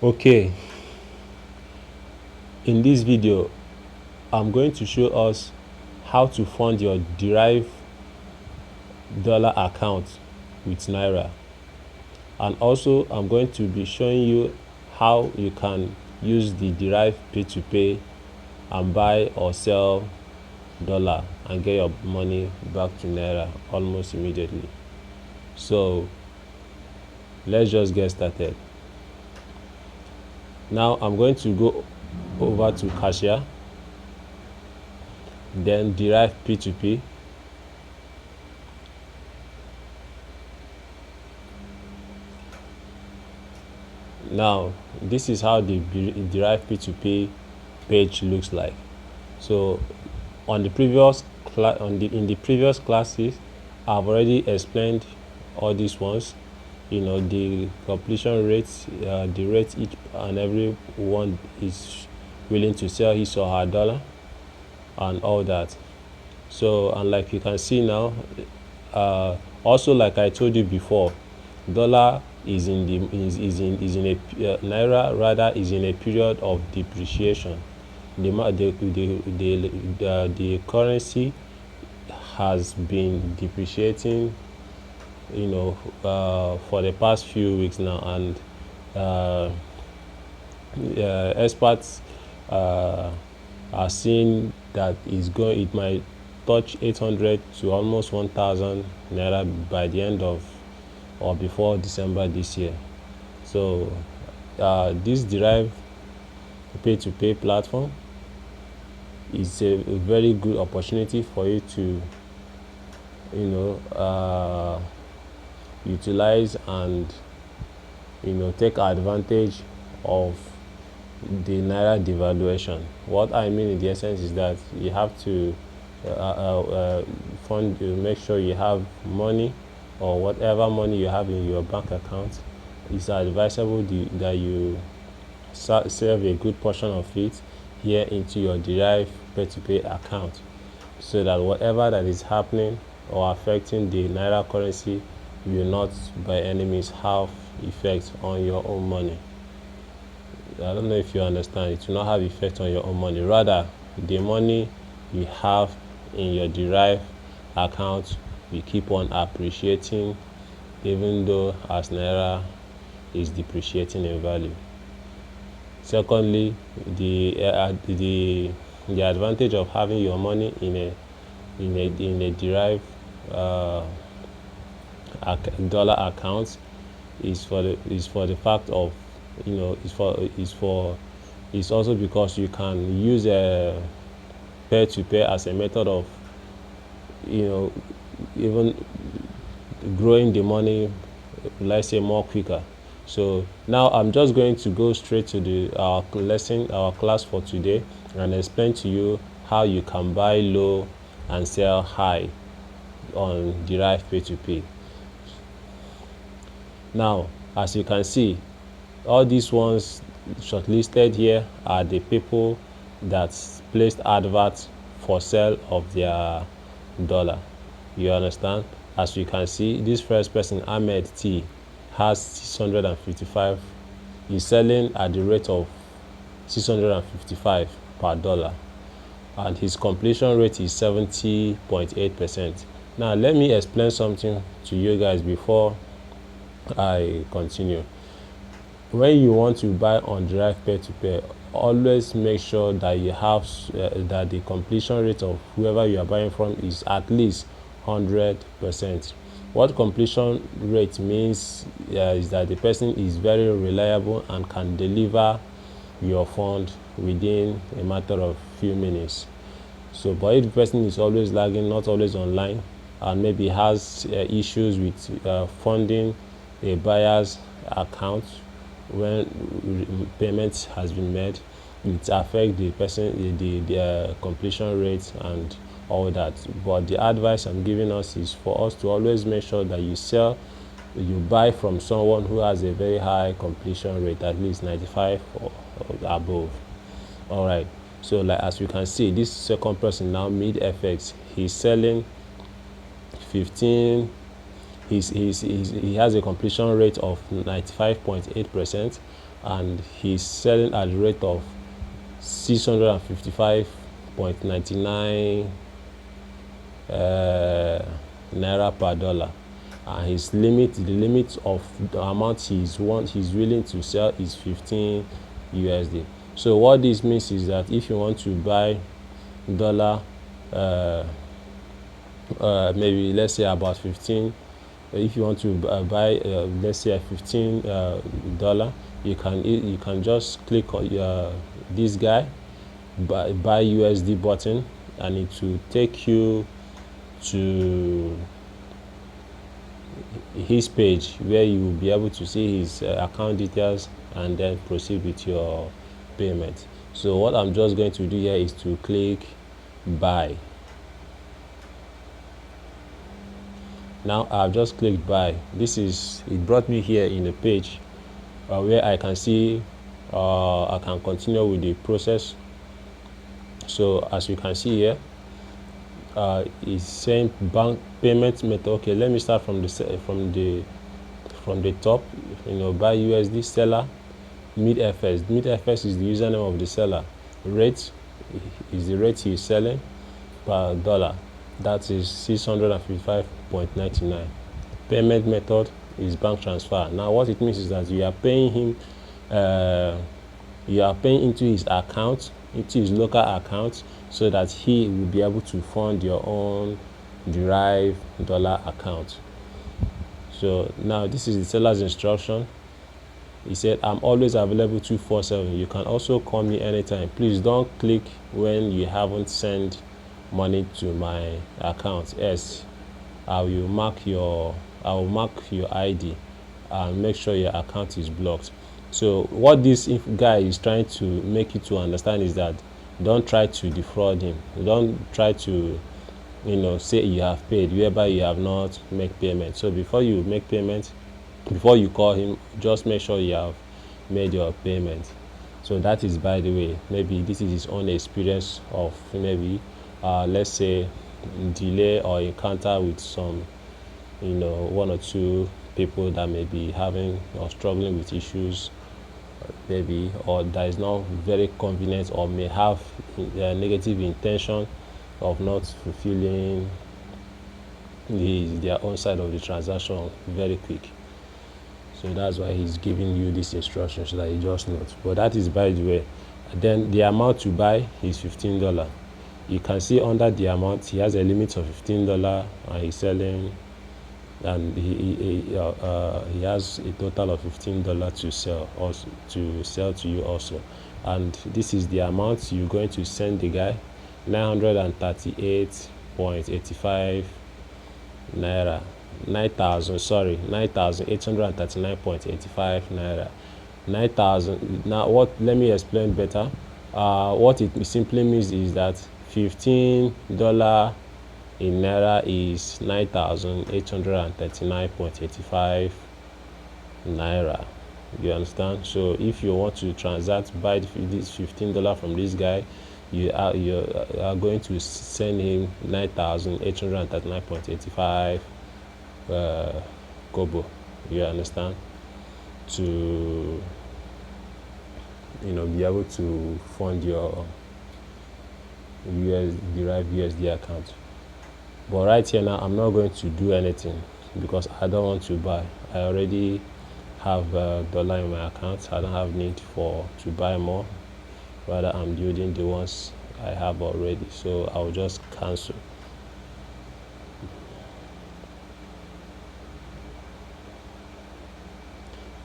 Okay, in this video I'm going to show us how to fund your Deriv dollar account with naira, and also I'm going to be showing you how you can use the Deriv P2P and buy or sell dollar and get your money back to naira almost immediately. So let's just get started. Now I'm going to go over to cashier, then Deriv P2P, now this is how the Deriv P2P page looks like. So on the previous in the previous classes I've already explained all these ones, the completion rates, the rate each and every one is willing to sell his or her dollar and all that. So, and like you can see now, also like I told you before, dollar is in a naira rather is in a period of depreciation. The currency has been depreciating, for the past few weeks now, and experts are seeing that it might touch 800 to almost 1,000 naira by the end of or before December this year. So this Deriv P2P platform is a very good opportunity for you to utilize and take advantage of the naira devaluation. What I mean in the essence is that you have to make sure you have money, or whatever money you have in your bank account. It's advisable that you save a good portion of it here into your Deriv P2P account, so that whatever that is happening or affecting the naira currency will not by any means have effect on your own money. I don't know if you understand. It will not have effect on your own money. Rather, the money you have in your Deriv account will keep on appreciating, even though as naira is depreciating in value. Secondly, the advantage of having your money in a Deriv dollar account is for the fact of it's also because you can use a pay as a method of even growing the money, let's say, more quicker. So now I'm just going to go straight to our class for today, and explain to you how you can buy low and sell high on Deriv P2P. Now, as you can see, all these ones shortlisted here are the people that placed adverts for sale of their dollar. You understand? As you can see, this first person, Ahmed T, has 655. He's selling at the rate of 655 per dollar, and his completion rate is 70.8%. Now let me explain something to you guys before I continue. When you want to buy on Deriv P2P, always make sure that you have that the completion rate of whoever you are buying from is at least 100%. What completion rate means is that the person is very reliable and can deliver your fund within a matter of few minutes. So, but if the person is always lagging, not always online, and maybe has issues with funding a buyer's account when payment has been made, it affects the person, the completion rate and all that. But the advice I'm giving us is for us to always make sure that you buy from someone who has a very high completion rate, at least 95 or above. All right, so like as you can see, this second person now, mid FX, he's selling 15. He has a completion rate of 95.8%, and he's selling at the rate of 655.99 naira per dollar, and his limit, the limit of the amount he's willing to sell is 15 USD. So what this means is that if you want to buy dollar, maybe let's say about 15, if you want to buy let's say $15, you can just click on this guy, buy USD button, and it will take you to his page where you will be able to see his account details and then proceed with your payment. So what I'm just going to do here is to click buy. Now I've just clicked buy. It brought me here in the page where I can see I can continue with the process. So as you can see here, it's saying bank payment method. Okay, let me start from the top. Buy USD, seller mid-FS. Mid-FS is the username of the seller. Rate is the rate he's selling per dollar. That is 655.99. Payment method is bank transfer. Now what it means is that you are paying him, you are paying into his account, into his local account, so that he will be able to fund your own Deriv dollar account. So now this is the seller's instruction. He said, I'm always available 247. You can also call me anytime. Please don't click when you haven't sent money to my account. Yes, I will mark your ID and make sure your account is blocked. So what this guy is trying to make you to understand is that don't try to defraud him. Don't try to say you have paid whereby you have not made payment. So before you make payment, before you call him, just make sure you have made your payment. So that is, by the way, maybe this is his own experience of maybe let's say delay or encounter with some one or two people that may be having or struggling with issues, maybe, or that is not very convenient, or may have a negative intention of not fulfilling their own side of the transaction very quick. So that's why he's giving you this instruction, so that you just note. But that is, by the way. Then the amount to buy is $15. You can see under the amount he has a limit of $15, and he's selling, and he has a total of $15 to sell, also to sell to you also. And this is the amount you're going to send the guy: 938.85 naira. 9,839.85 naira. 9,000. Now let me explain better. What it simply means is that $15 in naira is 9,839.85 naira. You understand? So if you want to buy this $15 from this guy, you are going to send him 9,839.85 kobo. You understand? To be able to fund your Deriv USD account. But right here now, I'm not going to do anything because I don't want to buy. I already have dollar in my account. I don't have need to buy more. Rather, I'm building the ones I have already. So I'll just cancel.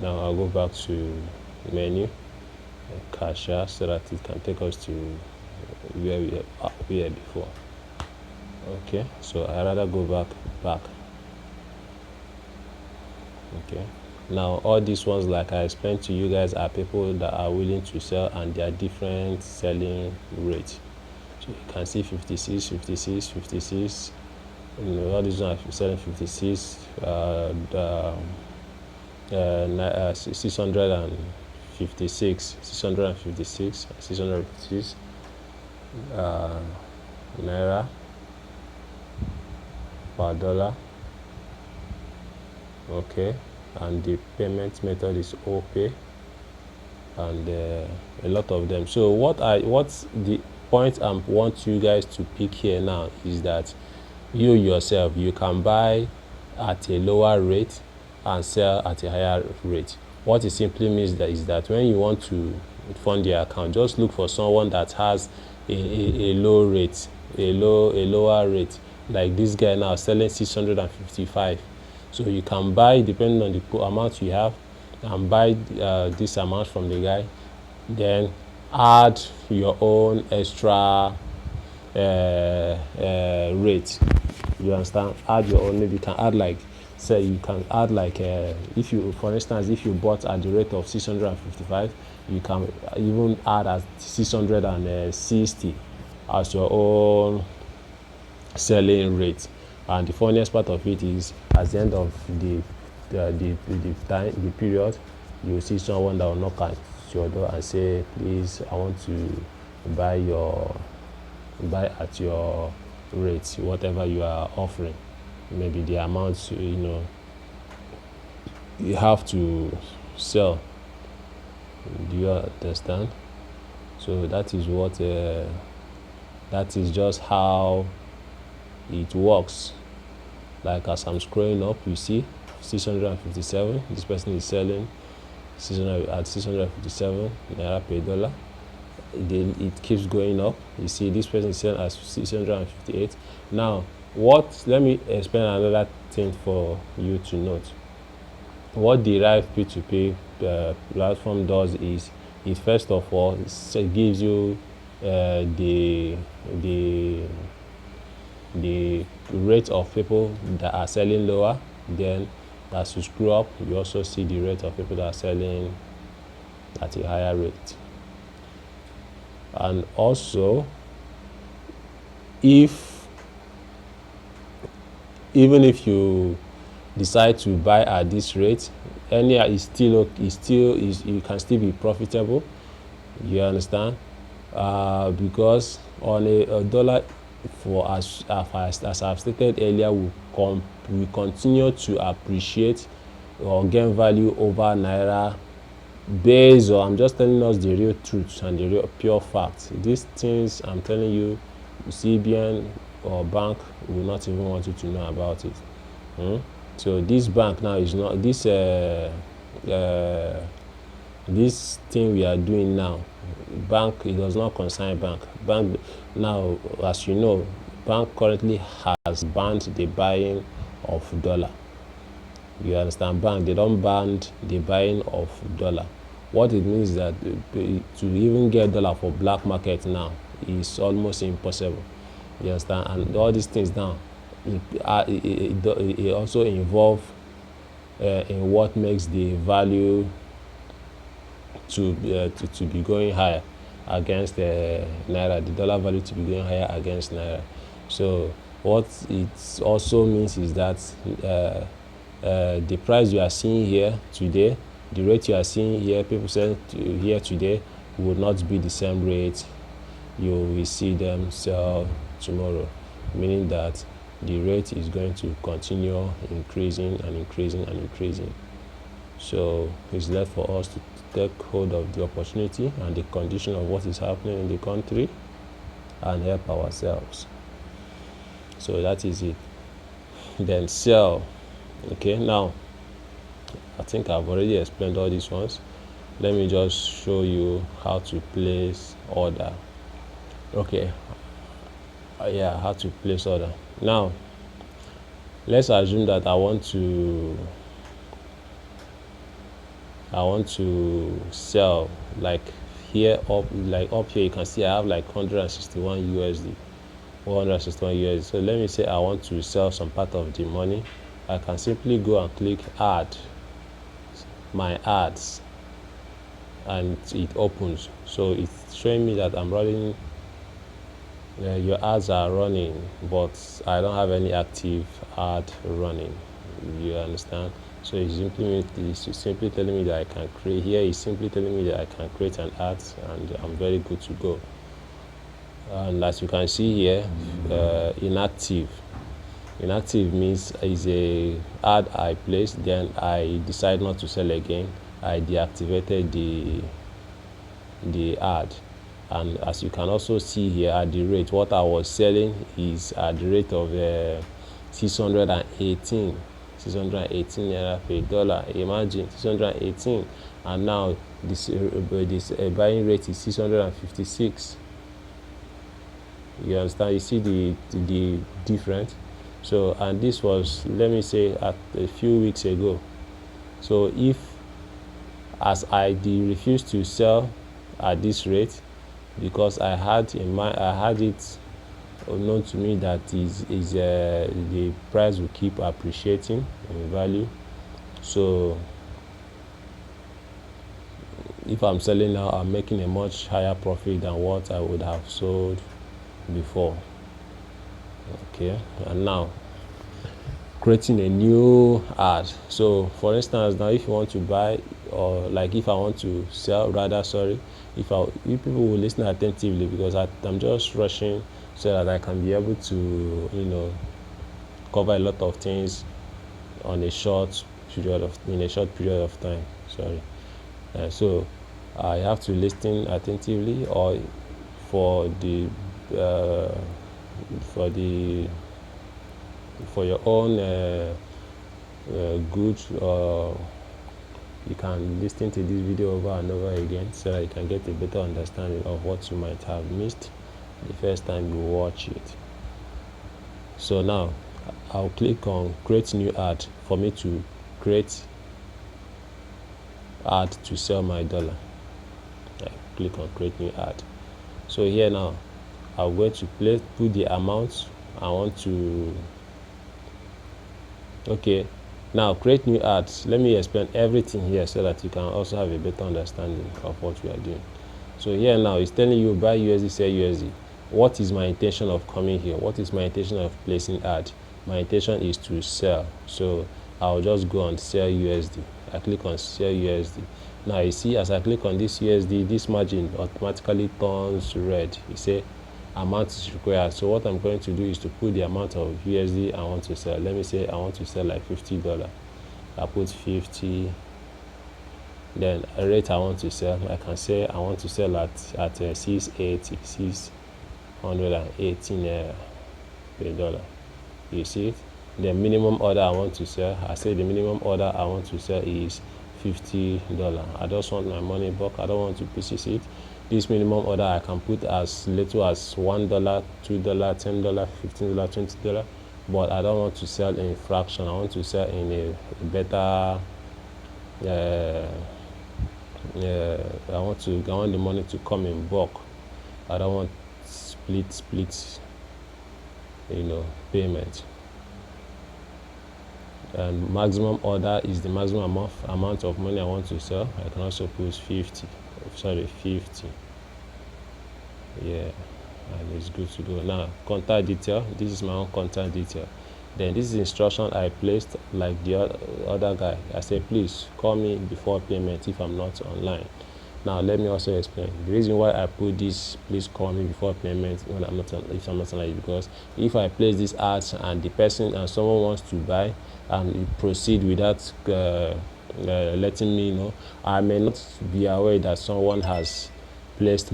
Now I'll go back to menu, cashier, so that it can take us to where we were before. Okay, so I rather go back. Okay, now all these ones, like I explained to you guys, are people that are willing to sell, and they are different selling rates. So you can see 56, 56, 56. All these ones are selling 56. 656, 656, 656 naira per dollar. Okay, and the payment method is OPay. and a lot of them. So what's the point I want you guys to pick here now is that you yourself, you can buy at a lower rate and sell at a higher rate. What it simply means that is that when you want to fund your account, just look for someone that has a low rate, a lower rate. Like this guy now selling 655. So you can buy, depending on the amount you have, and buy this amount from the guy, then add your own extra rate. You understand? Add your own. Maybe you can add like, say you can add like if you, for instance, if you bought at the rate of 655, you can even add at 660 as your own selling rate. And the funniest part of it is, at the end of the time, the period, you will see someone that will knock at your door and say, please, I want to buy at your rate, whatever you are offering. Maybe the amount you have to sell. Do you understand? So that is what that is just how it works. Like as I'm scrolling up, you see 657. This person is selling 600 at 657 naira per dollar. It keeps going up. You see this person is selling at 658. Now let me explain another thing for you to note. What Deriv P2P platform does is, it first of all gives you the rate of people that are selling lower. Then as you scroll up, you also see the rate of people that are selling at a higher rate. And also, even if you decide to buy at this rate, you can still be profitable. You understand? Because on a dollar, for as I've stated earlier, we continue to appreciate or gain value over naira, based on, I'm just telling us the real truth and the real pure facts. These things I'm telling you, CBN or bank will not even want you to know about it. So this bank now is not this this thing we are doing now. Bank, it does not concern bank. Bank now, as you know, bank currently has banned the buying of dollar. You understand? Bank, they don't ban the buying of dollar. What it means is that to even get dollar for black market now is almost impossible. You understand? And all these things now, it also involve in what makes the value to be going higher against naira, the dollar value to be going higher against naira. So what it also means is that the price you are seeing here today, the rate you are seeing here, people sell here today, would not be the same rate you will see them sell tomorrow, meaning that the rate is going to continue increasing and increasing and increasing. So it's left for us to take hold of the opportunity and the condition of what is happening in the country and help ourselves. So that is it. Then sell. Okay, now I think I've already explained all these ones. Let me just show you how to place order. Okay, yeah, how to place order. Now let's assume that I want to sell, like here up here you can see I have like 161 USD. So let me say I want to sell some part of the money. I can simply go and click add my ads, and it opens. So it's showing me that I'm running, your ads are running, but I don't have any active ad running. You understand? So it's simply telling me that I can create. Here it's simply telling me that I can create an ad, and I'm very good to go. And as you can see here, inactive means is a ad I placed, then I decide not to sell again. I deactivated the ad. And as you can also see here at the rate, what I was selling is at the rate of 618 naira per dollar. Imagine 618, and now this buying rate is 656. You understand? You see the difference. So, and this was, let me say, at a few weeks ago. So if, as I refused to sell at this rate, because I had in mind, I had it known to me that the price will keep appreciating in value. So if I'm selling now, I'm making a much higher profit than what I would have sold before. Okay, and now creating a new ad. So for instance, now if you want to buy, or like if I want to sell, rather, sorry, if people will listen attentively, because I'm just rushing so that I can be able to cover a lot of things on a short period of time. Sorry. So I have to listen attentively, or for your own good, you can listen to this video over and over again so that you can get a better understanding of what you might have missed the first time you watch it. So now I'll click on create new ad for me to create ad to sell my dollar. I click on create new ad. So here now I'm going to put the amount I want to. Okay, now create new ads. Let me explain everything here so that you can also have a better understanding of what we are doing. So here now it's telling you buy USD, sell USD. What is my intention of coming here? What is my intention of placing ad? My intention is to sell. So I'll just go on sell USD. I click on sell USD. Now you see, as I click on this USD, this margin automatically turns red. You say amount is required. So what I'm going to do is to put the amount of USD I want to sell. Let me say I want to sell like $50. I put 50. Then a rate I want to sell, I can say I want to sell at 680 per dollar. You see it? The minimum order I want to sell, I say the minimum order I want to sell is $50. I just want my money back. I don't want to pieces it. This minimum order I can put as little as $1, $2, $10, $15, $20, but I don't want to sell in fraction. I want to sell in a better. I want the money to come in bulk. I don't want split, payment. And maximum order is the maximum amount of money I want to sell. I can also put 50. Yeah, and it's good to go. Now contact detail. This is my own contact detail. Then this is instruction I placed like the other guy. I said, please call me before payment if I'm not online. Now let me also explain the reason why I put this. Please call me before payment when if I'm not online, because if I place this ads and the person and someone wants to buy and proceed without letting me know, I may not be aware that someone has purchased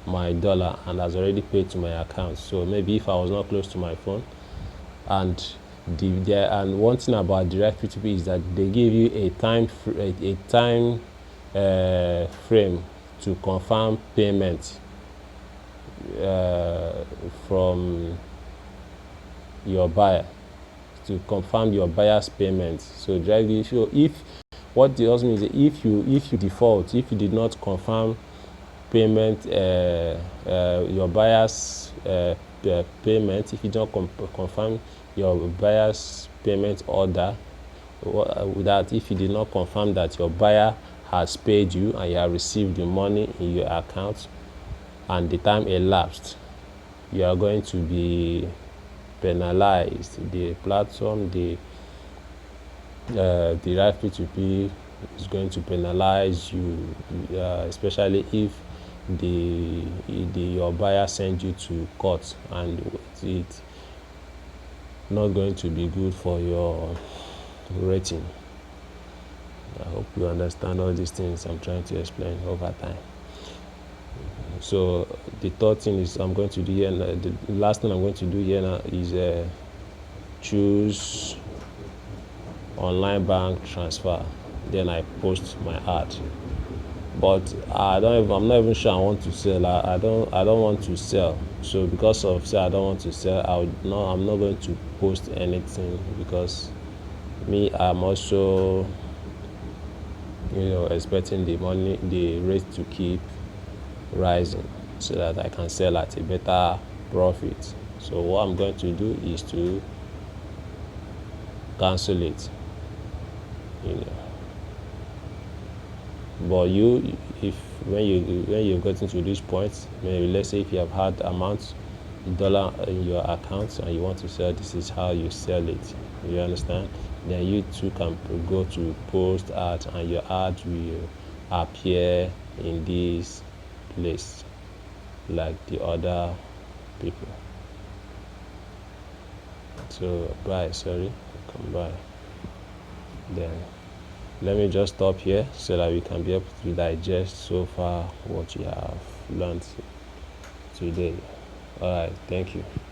my dollar and has already paid to my account. So maybe if I was not close to my phone, and one thing about Deriv P2P is that they give you a time frame to confirm payment from your buyer, to confirm your buyer's payment. So what does mean is that if you default, if you did not confirm payment, your buyer's payment, if you don't confirm your buyer's payment order, that if you did not confirm that your buyer has paid you and you have received the money in your account and the time elapsed, you are going to be penalized. The platform, the Deriv P2P is going to penalize you, especially if your buyer sends you to court, and it's not going to be good for your rating. I hope you understand all these things I'm trying to explain over time. So the third thing is I'm going to do here now, the last thing I'm going to do here now is choose online bank transfer. Then I post my ad. But I'm not even sure I want to sell. I don't want to sell. So because of say I don't want to sell, I'm not going to post anything, because I'm also expecting the rate to keep rising, so that I can sell at a better profit. So what I'm going to do is to cancel it. But if when you've gotten to this point, maybe let's say if you have had amount dollar in your account and you want to sell, this is how you sell it. You understand? Then you too can go to post ad, and your ad will appear in this place like the other people. So come by. Then let me just stop here so that we can be able to digest so far what you have learned today. All right, thank you.